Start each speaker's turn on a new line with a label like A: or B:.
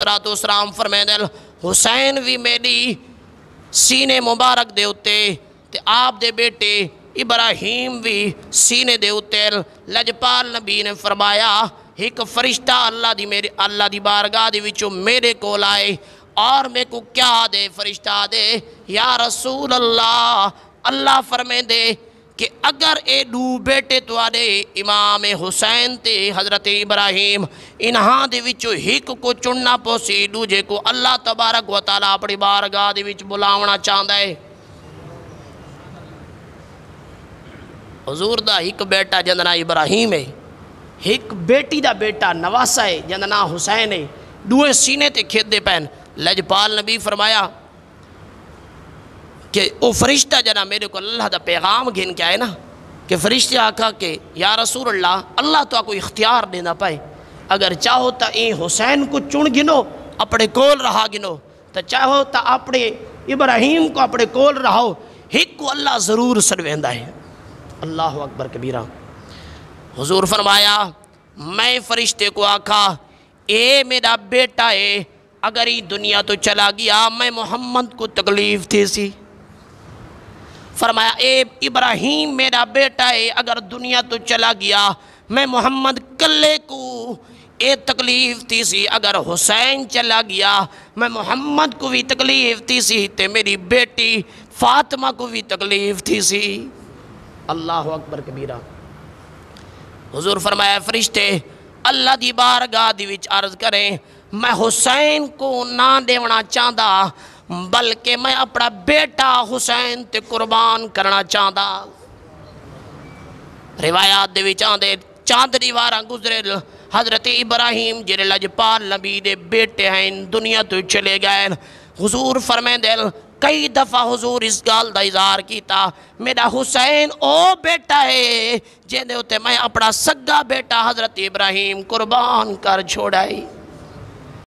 A: अलैहिस्सलाम फरमांदे हुसैन भी मेरी सीने मुबारक दे उत्ते ते आप दे बेटे इब्राहिम भी सीने दे उत्ते। लजपाल नबी ने फरमाया एक फरिश्ता अल्लाह दी बारगाह दे विचों मेरे कोल आए और मेरे को क्या दे फरिश्ता दे या रसूल अल्लाह फरमांदे कि अगर ए दू बेटे तुहाडे इमाम हुसैन ते हज़रत इब्राहिम इन्हां दे विचों हिक को चुनना पोसी दूजे को अल्लाह तबारक व तआला अपनी बारगाह दे विच बुलावना चाहता है। हुजूर दा हिक बेटा जिंदा नाम इब्राहिम है, हिक बेटी दा बेटा नवासा है जिंदा नाम हुसैन है। दुए सीने ते खेदे पैन। लजपाल नबी फरमाया कि वो फरिश्ता जना मेरे को अल्लाह दा पैगाम घिन के आए ना कि फरिश्ते आखा कि या रसूल अल्लाह तो आपको इख्तियार देना पाए, अगर चाहो तो ये हुसैन को चुन गिनो अपने कोल रहा गिनो, तो चाहो तो अपने इब्राहिम को अपने कोल रहो, हिक को अल्लाह ज़रूर सड़वेंदा है। अल्लाह अकबर कबीरा। हुजूर फरमाया मैं फरिश्ते को आखा ए मेरा बेटा है, अगर ये दुनिया तो चला गया मैं मोहम्मद को तकलीफ़ थी सी। फरमाया ए इब्राहिम मेरा बेटा है, अगर दुनिया तो चला गया मैं मोहम्मद कल्ले को ए तकलीफ़ थी सी, अगर हुसैन चला गया मैं मोहम्मद को भी तकलीफ़ थी सी ते मेरी बेटी फातिमा को भी तकलीफ़ थी सी। अल्लाह अकबर कबीरा। हुजूर फरमाया फरिश्ते अल्लाह दी बारगाह दी विच अर्ज़ करें मैं हुसैन को ना देवना चाहता बल्कि मैं अपना बेटा हुसैन ते कुर्बान करना चाहता। रिवायात दे विच आंदे चांदनी वारा गुजरे हज़रत इब्राहिम जिहड़े लजपाल नबी दे बेटे हैं दुनिया तो चले गए। हुजूर फरमांदे कई दफ़ा हुजूर इस गल का इज़हार किया मेरा हुसैन ओ बेटा है जिहदे उत्ते मैं अपना सगा बेटा हज़रत इब्राहिम कुर्बान कर छोड़ाई।